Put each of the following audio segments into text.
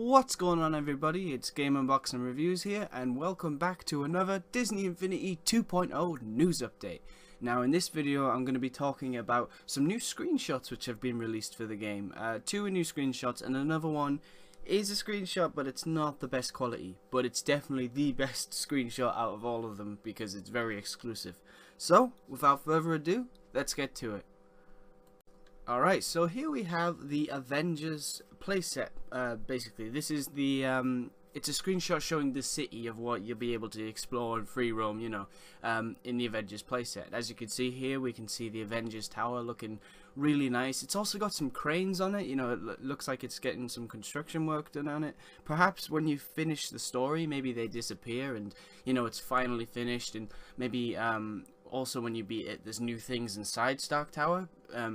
What's going on, everybody? It's Game Unboxing Reviews here, and welcome back to another Disney Infinity 2.0 news update. Now, in this video, I'm going to be talking about some new screenshots which have been released for the game. Two new screenshots, and another one is a screenshot, but it's not the best quality. But it's definitely the best screenshot out of all of them because it's very exclusive. So, without further ado, let's get to it. Alright, so here we have the Avengers Playset. Basically, this is the, it's a screenshot showing the city of what you'll be able to explore and free roam, you know, in the Avengers Playset. As you can see here, we can see the Avengers Tower looking really nice. It's also got some cranes on it, you know, it looks like it's getting some construction work done on it. Perhaps when you finish the story, maybe they disappear and, you know, it's finally finished, and maybe, also when you beat it, there's new things inside Stark Tower,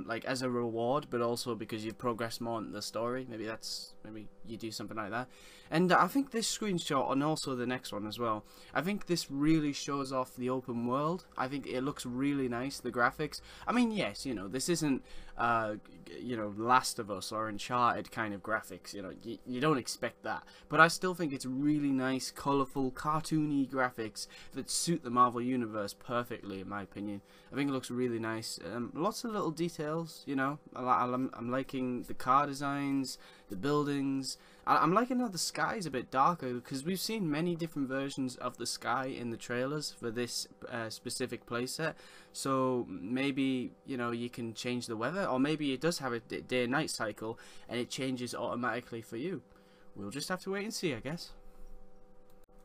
like as a reward, but also because you've progressed more in the story. Maybe you do something like that. And I think this screenshot, and also the next one as well, I think this really shows off the open world. I think it looks really nice, the graphics. I mean, yes, you know, this isn't you know, Last of Us or Uncharted kind of graphics, you know, you don't expect that, but I still think it's really nice, colourful, cartoony graphics that suit the Marvel Universe perfectly, in my opinion. I think it looks really nice. Lots of little details, you know. I'm liking the car designs, the buildings. I'm liking how the sky is a bit darker, because we've seen many different versions of the sky in the trailers for this specific playset. So maybe, you know, you can change the weather, or maybe it does have a day and night cycle and it changes automatically for you. We'll just have to wait and see, I guess.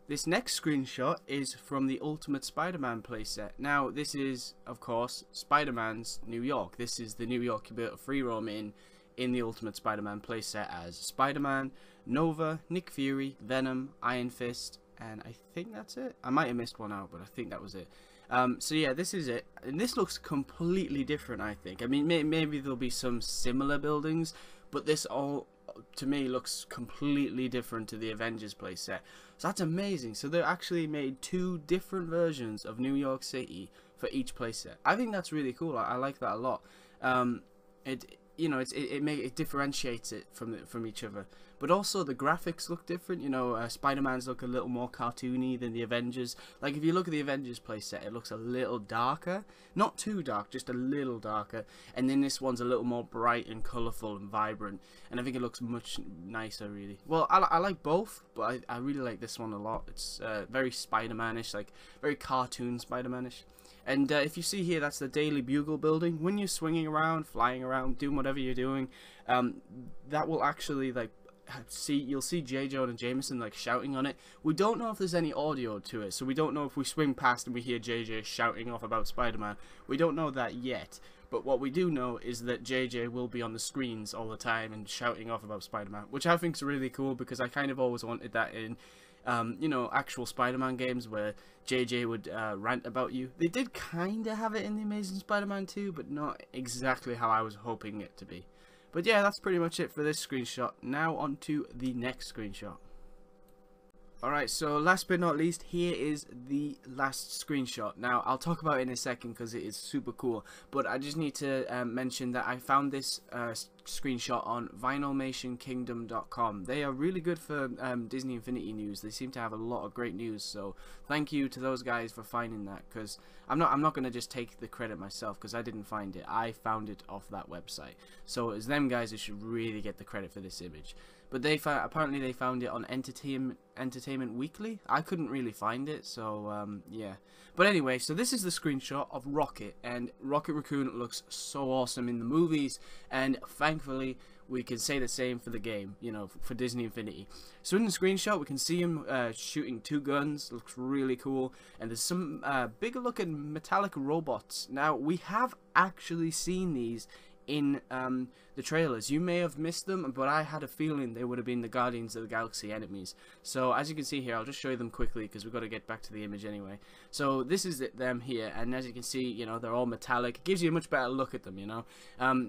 This next screenshot is from the Ultimate Spider-Man playset. Now, this is, of course, Spider-Man's New York. This is the New York you'll be able to free roam in the Ultimate Spider-Man playset as Spider-Man, Nova, Nick Fury, Venom, Iron Fist, and I think that's it. I might have missed one out, but I think that was it. So yeah, this is it, and this looks completely different, I think. I mean, maybe there'll be some similar buildings, but this all, to me, looks completely different to the Avengers playset. So that's amazing. So they actually made two different versions of New York City for each playset. I think that's really cool. I like that a lot. You know, it differentiates it from each other. But also the graphics look different. You know, Spider-Man's look a little more cartoony than the Avengers. Like, if you look at the Avengers playset, it looks a little darker. Not too dark, just a little darker. And then this one's a little more bright and colourful and vibrant. And I think it looks much nicer, really. Well, I like both, but I really like this one a lot. It's very Spider-Man-ish, like very cartoon Spider-Man-ish. And if you see here, that's the Daily Bugle building. When you're swinging around, flying around, doing whatever you're doing, that will actually, like, you'll see J. Jonah Jameson, like, shouting on it. We don't know if there's any audio to it, so we don't know if we swing past and we hear JJ shouting off about Spider-Man. We don't know that yet. But what we do know is that JJ will be on the screens all the time and shouting off about Spider-Man, which I think is really cool, because I kind of always wanted that in you know, actual Spider-Man games where JJ would rant about you. They did kind of have it in the Amazing Spider-Man 2, but not exactly how I was hoping it to be. But yeah, that's pretty much it for this screenshot. Now on to the next screenshot. Alright, so last but not least, here is the last screenshot. Now, I'll talk about it in a second because it is super cool, but I just need to mention that I found this screenshot on vinylmationkingdom.com. They are really good for Disney Infinity news. They seem to have a lot of great news, so thank you to those guys for finding that, because I'm not going to just take the credit myself, because I didn't find it. I found it off that website. So it's them guys who should really get the credit for this image. But apparently they found it on Entertainment Weekly. I couldn't really find it, so yeah. But anyway, so this is the screenshot of Rocket, and Rocket Raccoon looks so awesome in the movies, and thankfully we can say the same for the game, you know, for Disney Infinity. So in the screenshot we can see him shooting two guns. Looks really cool, and there's some bigger looking metallic robots. Now, we have actually seen these in the trailers. You may have missed them, but I had a feeling they would have been the Guardians of the Galaxy enemies. So as you can see here, I'll just show you them quickly because we've got to get back to the image anyway. So this is them here, and as you can see, you know, they're all metallic. It gives you a much better look at them, you know.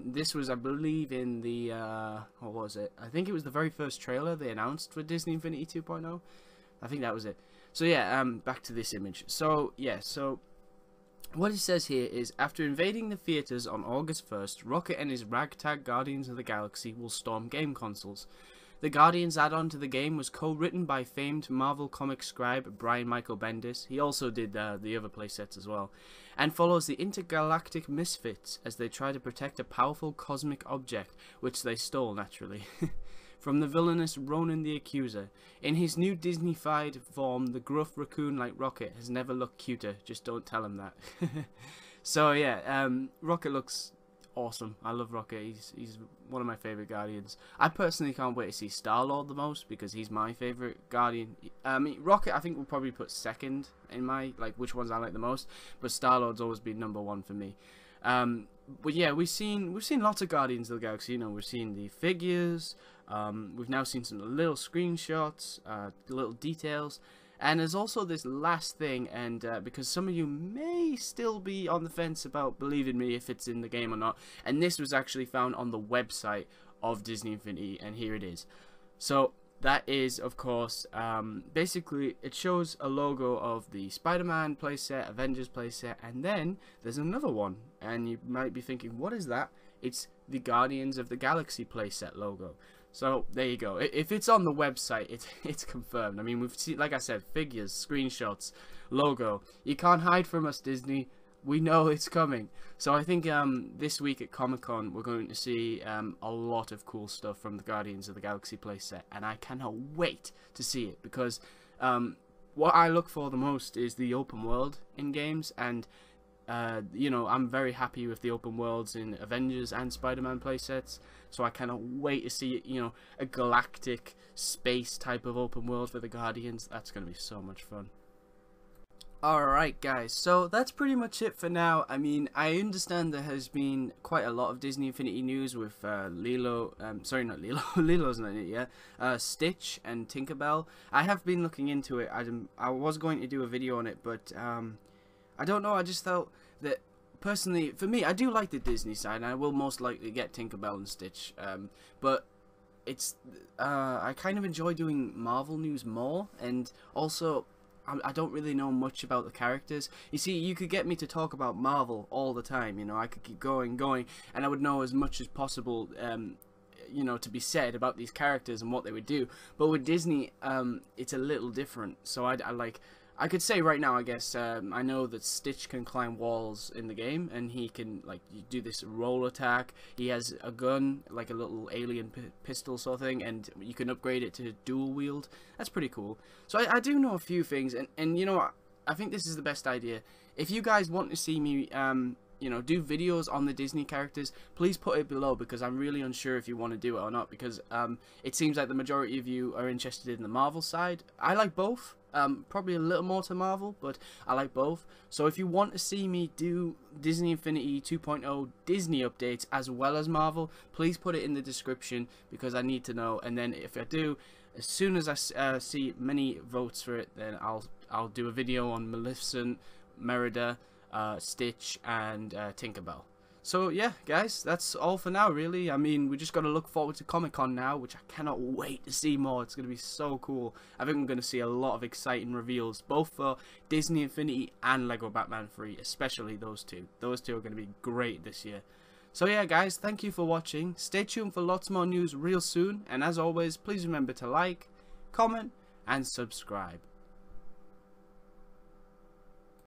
This was, I believe, in the what was it? I think it was the very first trailer they announced for Disney Infinity 2.0. I think that was it. So yeah, back to this image. So yeah, so what it says here is, after invading the theaters on August 1st, Rocket and his ragtag Guardians of the Galaxy will storm game consoles. The Guardians add-on to the game was co-written by famed Marvel Comics scribe Brian Michael Bendis. He also did the other playsets as well, and follows the intergalactic misfits as they try to protect a powerful cosmic object, which they stole naturally, from the villainous Ronan the Accuser. In his new Disney-fied form, the gruff raccoon like Rocket has never looked cuter, just don't tell him that. So yeah, Rocket looks awesome. I love Rocket. He's one of my favorite Guardians. I personally can't wait to see Star-Lord the most because he's my favorite Guardian. Rocket I think will probably put second in my which ones I like the most, but Star-Lord's always been number one for me. But yeah, we've seen lots of Guardians of the Galaxy. You know, we've seen the figures. We've now seen some little screenshots, little details. And there's also this last thing, and because some of you may still be on the fence about believing me if it's in the game or not, and this was actually found on the website of Disney Infinity, and here it is. So that is, of course, basically it shows a logo of the Spiderman playset, Avengers playset, and then there's another one, and you might be thinking, what is that? It's the Guardians of the Galaxy playset logo. So there you go. If it's on the website, it's confirmed. I mean, we've seen, like I said, figures, screenshots, logo. You can't hide from us, Disney. We know it's coming. So I think this week at Comic-Con we're going to see a lot of cool stuff from the Guardians of the Galaxy playset, and I cannot wait to see it because what I look for the most is the open world in games, and you know, I'm very happy with the open worlds in Avengers and Spider-Man playsets, so I cannot wait to see, you know, a galactic space type of open world for the Guardians. That's going to be so much fun. Alright guys, so that's pretty much it for now. I mean, I understand there has been quite a lot of Disney Infinity news with Lilo, sorry not Lilo, Lilo's not in it yet, Stitch and Tinkerbell. I have been looking into it. I was going to do a video on it, but I don't know, I just felt that, personally, for me, I do like the Disney side, and I will most likely get Tinkerbell and Stitch, but it's, I kind of enjoy doing Marvel news more, and also, I don't really know much about the characters. You see, you could get me to talk about Marvel all the time, you know, I could keep going, and I would know as much as possible, you know, to be said about these characters and what they would do, but with Disney, it's a little different, so I could say right now, I guess, I know that Stitch can climb walls in the game, and he can, do this roll attack. He has a gun, like a little alien pistol sort of thing, and you can upgrade it to dual wield. That's pretty cool. So I do know a few things, and you know what, I think this is the best idea. If you guys want to see me, you know, do videos on the Disney characters, please put it below, because I'm really unsure if you want to do it or not, because it seems like the majority of you are interested in the Marvel side. I like both. Probably a little more to Marvel, but I like both. So if you want to see me do Disney Infinity 2.0 Disney updates as well as Marvel, please put it in the description, because I need to know. And then if I do, as soon as I see many votes for it, then I'll do a video on Maleficent, Merida, Stitch, and Tinkerbell. So yeah, guys, that's all for now, really. I mean, we just got to look forward to Comic-Con now, which I cannot wait to see more. It's going to be so cool. I think we're going to see a lot of exciting reveals, both for Disney Infinity and Lego Batman 3, especially those two. Those two are going to be great this year. So yeah, guys, thank you for watching. Stay tuned for lots more news real soon, and as always, please remember to like, comment, and subscribe.